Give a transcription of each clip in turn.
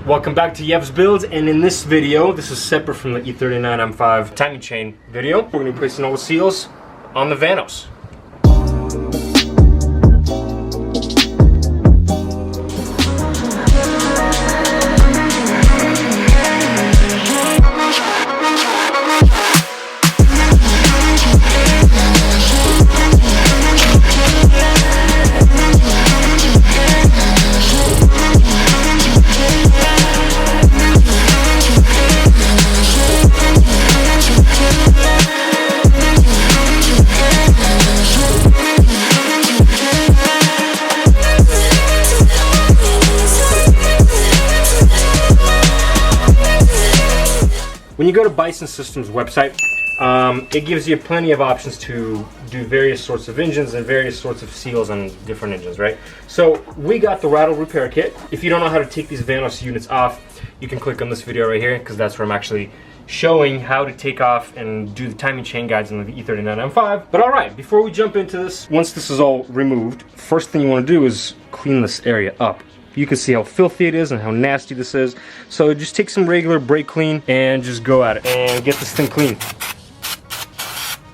Welcome back to Yev's Builds, and in this video, this is separate from the E39 M5 timing chain video. We're going to be placing all the seals on the Vanos. When you go to Beisan Systems website, it gives you plenty of options to do various sorts of engines and various sorts of seals on different engines, right? So we got the Rattle repair kit. If you don't know how to take these Vanos units off, you can click on this video right here, because that's where I'm actually showing how to take off and do the timing chain guides on the E39 M5. But all right, before we jump into this, once this is all removed, first thing you want to do is clean this area up. You can see how filthy it is and how nasty this is. So just take some regular brake clean and just go at it and get this thing clean.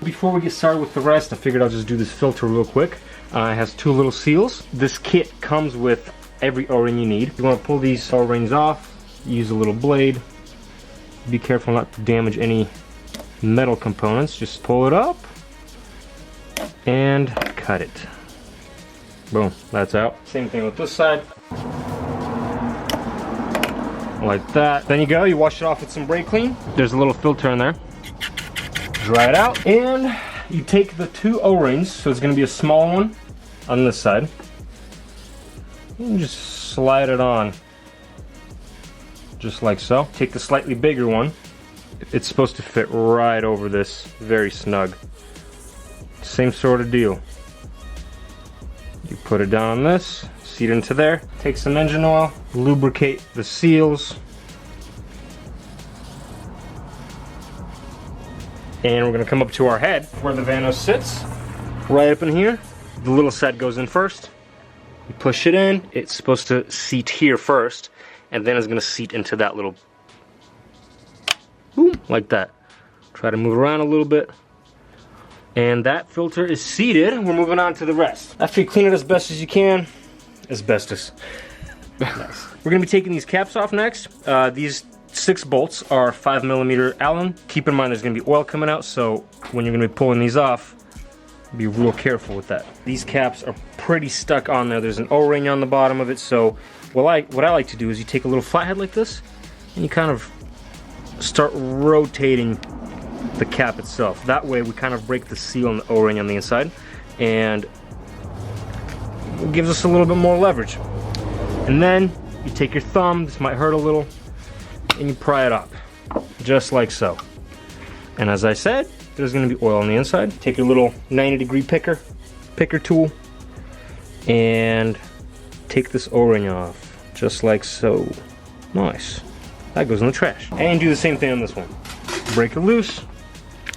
Before we get started with the rest, I figured I'll just do this filter real quick. It has two little seals. This kit comes with every O-ring you need. You want to pull these O-rings off, use a little blade. Be careful not to damage any metal components. Just pull it up and cut it. Boom, that's out. Same thing with this side. Like that. Then you go, you wash it off with some brake clean. There's a little filter in there. Dry it out. And you take the two O-rings, so it's gonna be a small one on this side. And just slide it on. Just like so. Take the slightly bigger one. It's supposed to fit right over this, very snug. Same sort of deal. You put it down on this, seat into there, take some engine oil, lubricate the seals, and we're going to come up to our head where the Vanos sits, right up in here. The little set goes in first. You push it in, it's supposed to seat here first, and then it's going to seat into that little, boom, like that. Try to move around a little bit. And that filter is seated. We're moving on to the rest. After you clean it as best as you can, asbestos. Nice. We're gonna be taking these caps off next. These 6 bolts are 5mm Allen. Keep in mind there's gonna be oil coming out, so when you're gonna be pulling these off, be real careful with that. These caps are pretty stuck on there. There's an O-ring on the bottom of it, so what I like to do is you take a little flathead like this, and you kind of start rotating the cap itself. That way we kind of break the seal and the O-ring on the inside, and it gives us a little bit more leverage. And then you take your thumb, this might hurt a little, and you pry it up, just like so. And as I said, there's going to be oil on the inside. Take your little 90-degree picker tool, and take this O-ring off, just like so. Nice. That goes in the trash. And do the same thing on this one. Break it loose,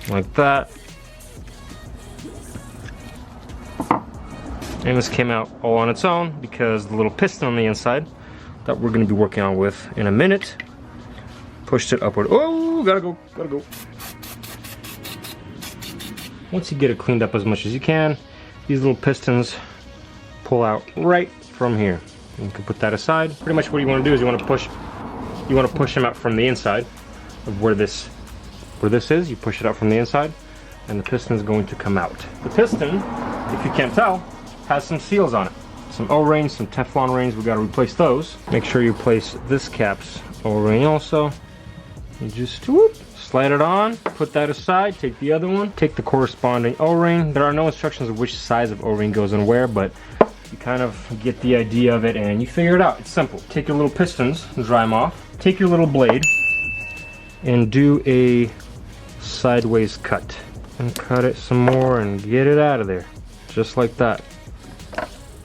like that. And this came out all on its own because the little piston on the inside that we're going to be working on with in a minute pushed it upward. Oh, gotta go. Once you get it cleaned up as much as you can, these little pistons pull out right from here. And you can put that aside. Pretty much what you want to do is you want to push them out from the inside of where this is. You push it out from the inside, and the piston is going to come out. The piston, if you can't tell, has some seals on it. Some O-rings, some Teflon rings, we gotta replace those. Make sure you place this cap's O-ring also. You just whoop, slide it on, put that aside, take the other one, take the corresponding O-ring. There are no instructions of which size of O-ring goes in where, but you kind of get the idea of it and you figure it out. It's simple. Take your little pistons and dry them off. Take your little blade and do a sideways cut. And cut it some more and get it out of there. Just like that.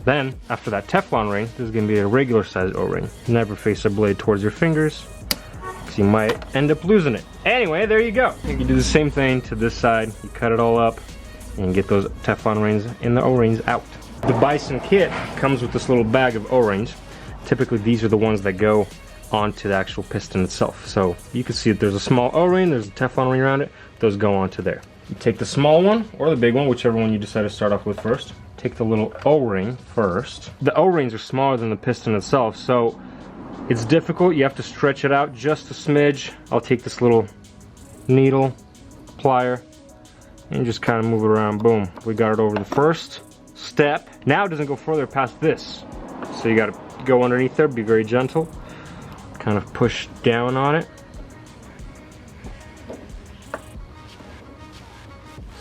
Then, after that Teflon ring, this is going to be a regular size O-ring. Never face a blade towards your fingers, because you might end up losing it. Anyway, there you go. You can do the same thing to this side. You cut it all up and get those Teflon rings and the O-rings out. The Beisan kit comes with this little bag of O-rings. Typically these are the ones that go onto the actual piston itself. So you can see that there's a small O-ring, there's a Teflon ring around it, those go onto there. You take the small one or the big one, whichever one you decide to start off with first. Take the little O-ring first. The O-rings are smaller than the piston itself, so it's difficult. You have to stretch it out just a smidge. I'll take this little needle, plier, and just kind of move it around. Boom, we got it over the first step. Now it doesn't go further past this. So you gotta go underneath there, be very gentle. Kind of push down on it.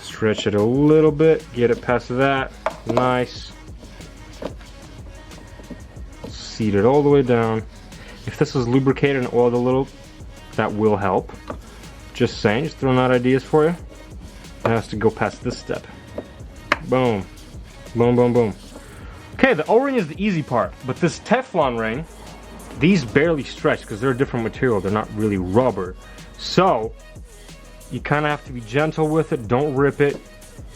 Stretch it a little bit, get it past that. Nice. Seat it all the way down. If this is lubricated and oiled a little, that will help. Just saying, just throwing out ideas for you. It has to go past this step. Boom. Boom, boom, boom. Okay, the O-ring is the easy part, but this Teflon ring, these barely stretch because they're a different material. They're not really rubber. So, you kind of have to be gentle with it. Don't rip it,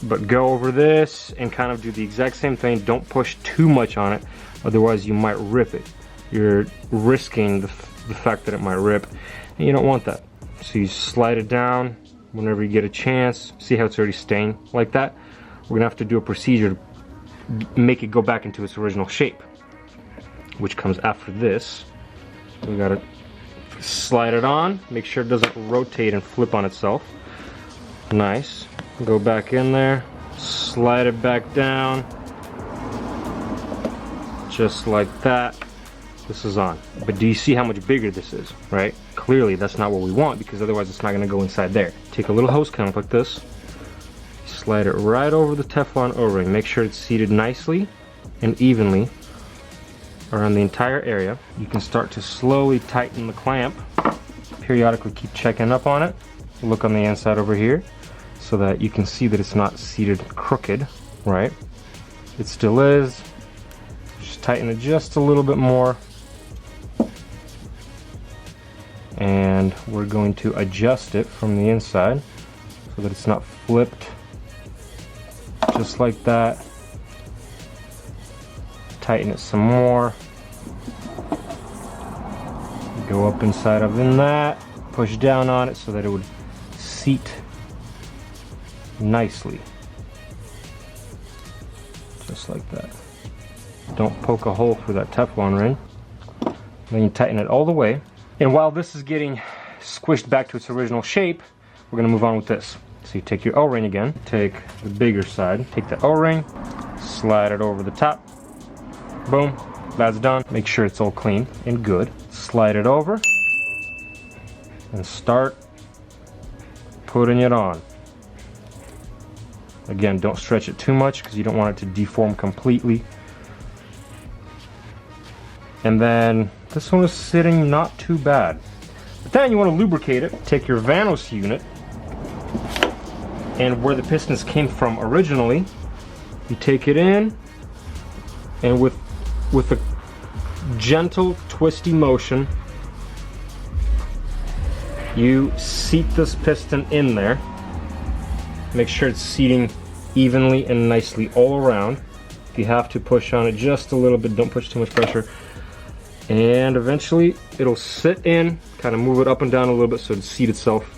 but go over this and kind of do the exact same thing. Don't push too much on it, otherwise you might rip it. You're risking the fact that it might rip, and you don't want that. So you slide it down whenever you get a chance. See how it's already stained like that? We're gonna have to do a procedure to make it go back into its original shape, which comes after this. We gotta slide it on, make sure it doesn't rotate and flip on itself. Nice. Go back in there, slide it back down, just like that. This is on. But do you see how much bigger this is, right? Clearly that's not what we want, because otherwise it's not gonna go inside there. Take a little hose clamp like this, slide it right over the Teflon O-ring. Make sure it's seated nicely and evenly around the entire area. You can start to slowly tighten the clamp. Periodically keep checking up on it. Look on the inside over here so that you can see that it's not seated crooked, right? It still is. Just tighten it just a little bit more. And we're going to adjust it from the inside so that it's not flipped. Just like that. Tighten it some more. Go up inside of that. Push down on it so that it would seat nicely. Just like that. Don't poke a hole through that Teflon ring. Then you tighten it all the way. And while this is getting squished back to its original shape, we're gonna move on with this. So you take your O-ring again, take the bigger side, take the O-ring, slide it over the top. Boom, that's done. Make sure it's all clean and good. Slide it over and start putting it on. Again, don't stretch it too much because you don't want it to deform completely. And then this one is sitting not too bad. But then you want to lubricate it. Take your Vanos unit, and where the pistons came from originally, you take it in, and with a gentle twisty motion, you seat this piston in there. Make sure it's seating evenly and nicely all around. If you have to, push on it just a little bit, don't push too much pressure. And eventually it'll sit in, kind of move it up and down a little bit so it seat itself.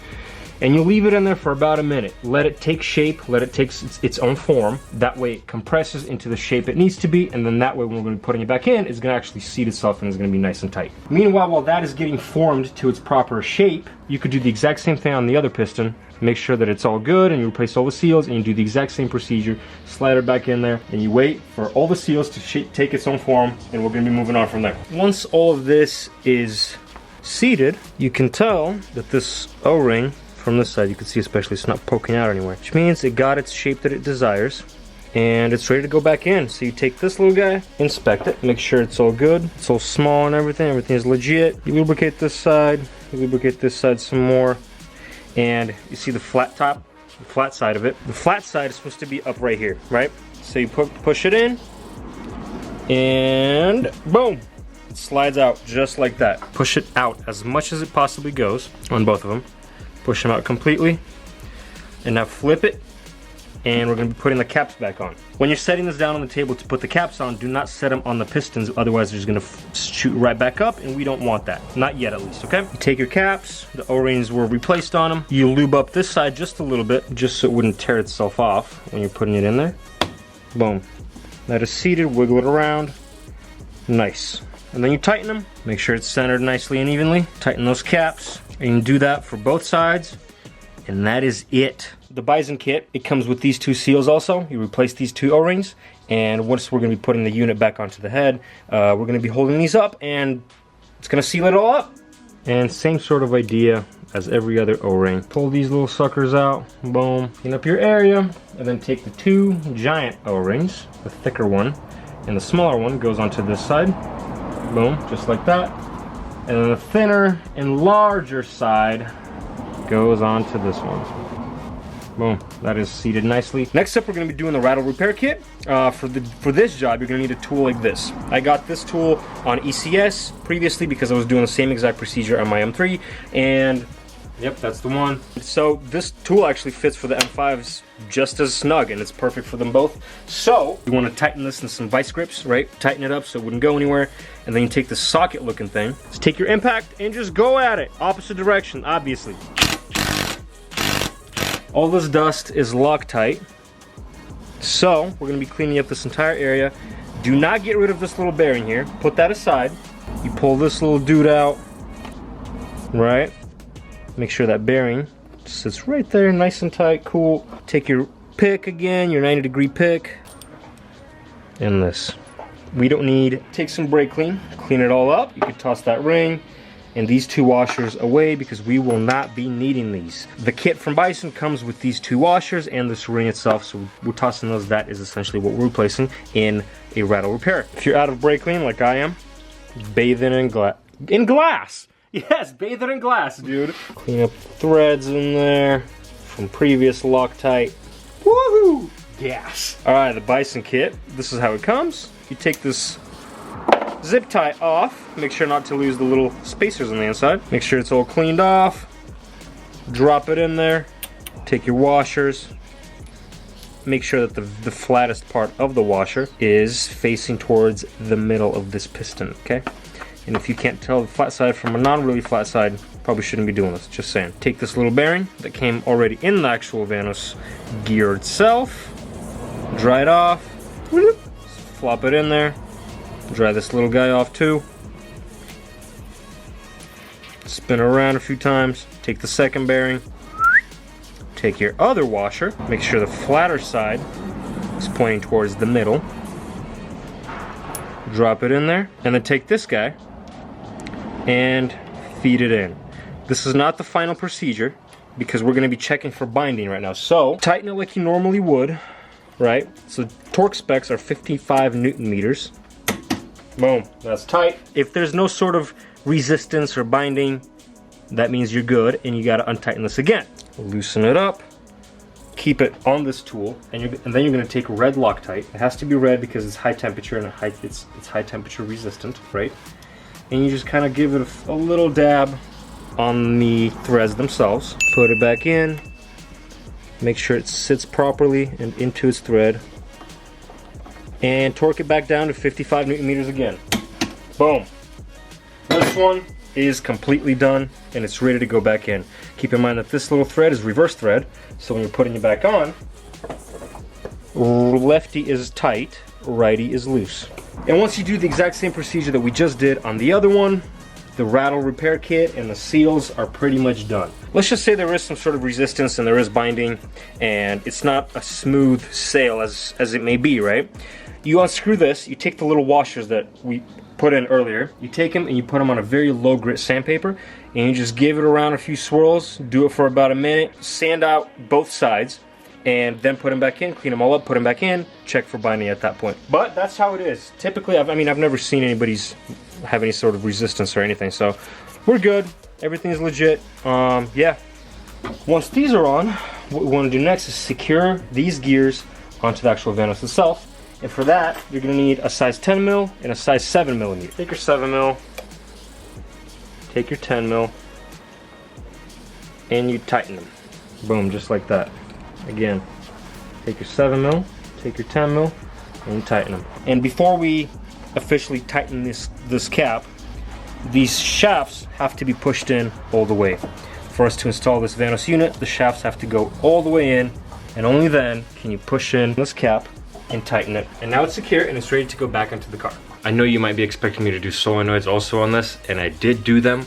And you leave it in there for about a minute. Let it take shape, let it take its own form. That way it compresses into the shape it needs to be, and then that way when we're going to be putting it back in, it's going to actually seat itself and it's going to be nice and tight. Meanwhile, while that is getting formed to its proper shape, you could do the exact same thing on the other piston. Make sure that it's all good, and you replace all the seals, and you do the exact same procedure. Slide it back in there, and you wait for all the seals to take its own form, and we're going to be moving on from there. Once all of this is seated, you can tell that this O-ring, from this side, you can see especially it's not poking out anywhere, which means it got its shape that it desires, and it's ready to go back in. So you take this little guy, inspect it, make sure it's all good, it's all small and everything is legit. You lubricate this side, you lubricate this side some more, and you see the flat top, the flat side of it. The flat side is supposed to be up right here, right? So you push it in, and boom, it slides out just like that. Push it out as much as it possibly goes on both of them. Push them out completely, and now flip it and we're going to be putting the caps back on. When you're setting this down on the table to put the caps on, do not set them on the pistons, otherwise they're just going to shoot right back up, and we don't want that. Not yet, at least, okay? You take your caps, the O-rings were replaced on them. You lube up this side just a little bit, just so it wouldn't tear itself off when you're putting it in there. Boom. That is seated, wiggle it around. Nice. And then you tighten them, make sure it's centered nicely and evenly. Tighten those caps, and you can do that for both sides, and that is it. The Beisan kit, it comes with these two seals also. You replace these two O-rings, and once we're going to be putting the unit back onto the head, we're going to be holding these up, and it's going to seal it all up. And same sort of idea as every other O-ring. Pull these little suckers out, boom, clean up your area, and then take the two giant O-rings, the thicker one, and the smaller one goes onto this side. Boom, just like that. And then the thinner and larger side goes onto this one. Boom, that is seated nicely. Next up, we're going to be doing the rattle repair kit. For this job, you're going to need a tool like this. I got this tool on ECS previously because I was doing the same exact procedure on my M3, and yep, that's the one. So this tool actually fits for the M5s just as snug, and it's perfect for them both. So you want to tighten this in some vice grips, right? Tighten it up so it wouldn't go anywhere. And then you take the socket looking thing, just take your impact and just go at it. Opposite direction, obviously. All this dust is Loctite. So we're going to be cleaning up this entire area. Do not get rid of this little bearing here. Put that aside. You pull this little dude out, right? Make sure that bearing sits right there, nice and tight, cool. Take your pick again, your 90-degree pick, and this. We don't need, take some brake clean it all up. You can toss that ring and these two washers away because we will not be needing these. The kit from Beisan comes with these two washers and this ring itself, so we're tossing those. That is essentially what we're replacing in a rattle repair. If you're out of brake clean like I am, bathe it in glass. Yes, bathe it in glass, dude. Clean up threads in there from previous Loctite. Woohoo! Gas. Alright, the Beisan kit. This is how it comes. You take this zip tie off. Make sure not to lose the little spacers on the inside. Make sure it's all cleaned off. Drop it in there. Take your washers. Make sure that the flattest part of the washer is facing towards the middle of this piston, okay? And if you can't tell the flat side from a non-really flat side, probably shouldn't be doing this, just saying. Take this little bearing that came already in the actual Vanos gear itself, dry it off, whoop, flop it in there, dry this little guy off too, spin around a few times, take the second bearing, take your other washer, make sure the flatter side is pointing towards the middle, drop it in there, and then take this guy and feed it in. This is not the final procedure because we're going to be checking for binding right now. So tighten it like you normally would, right? So torque specs are 55 Newton meters. Boom, that's tight. If there's no sort of resistance or binding, that means you're good, and you got to untighten this again. Loosen it up, keep it on this tool, and then you're going to take red Loctite. It has to be red because it's high temperature and it's high temperature resistant, right? And you just kind of give it a little dab on the threads themselves. Put it back in. Make sure it sits properly and into its thread. And torque it back down to 55 Newton meters again. Boom. This one is completely done and it's ready to go back in. Keep in mind that this little thread is reverse thread, so when you're putting it back on, lefty is tight, righty is loose. And once you do the exact same procedure that we just did on the other one, the rattle repair kit and the seals are pretty much done. Let's just say there is some sort of resistance and there is binding and it's not a smooth sail as it may be, right? You unscrew this, you take the little washers that we put in earlier, you take them and you put them on a very low grit sandpaper and you just give it around a few swirls, do it for about a minute, sand out both sides, and then put them back in, clean them all up, put them back in, check for binding at that point. But that's how it is. Typically, I've never seen anybody's have any sort of resistance or anything, so we're good. Everything's legit. Yeah. Once these are on, what we want to do next is secure these gears onto the actual Vanos itself. And for that, you're going to need a size 10 mil and a size 7 millimeter. Take your 7 mil, take your 10 mil, and you tighten them. Boom, just like that. Again, take your 7 mil, take your 10 mil, and tighten them. And before we officially tighten this cap, these shafts have to be pushed in all the way. For us to install this Vanos unit, the shafts have to go all the way in, and only then can you push in this cap and tighten it. And now it's secure and it's ready to go back into the car. I know you might be expecting me to do solenoids also on this, and I did do them.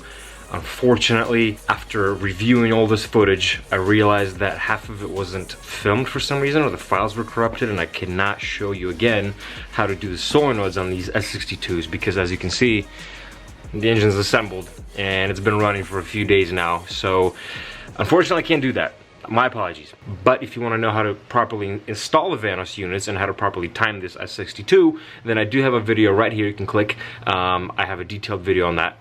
Unfortunately, after reviewing all this footage, I realized that half of it wasn't filmed for some reason, or the files were corrupted, and I cannot show you again how to do the solenoids on these S62s, because as you can see, the engine's assembled and it's been running for a few days now. So unfortunately I can't do that. My apologies. But if you want to know how to properly install the Vanos units and how to properly time this S62, then I do have a video right here you can click. I have a detailed video on that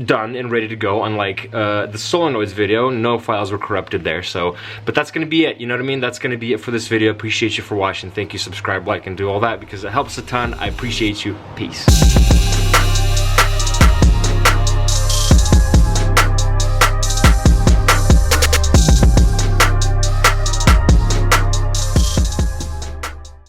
done and ready to go, unlike the solenoids video. No files were corrupted there. So, but that's gonna be it, you know what I mean? That's gonna be it for this video. Appreciate you for watching. Thank you, subscribe, like, and do all that because it helps a ton. I appreciate you. Peace.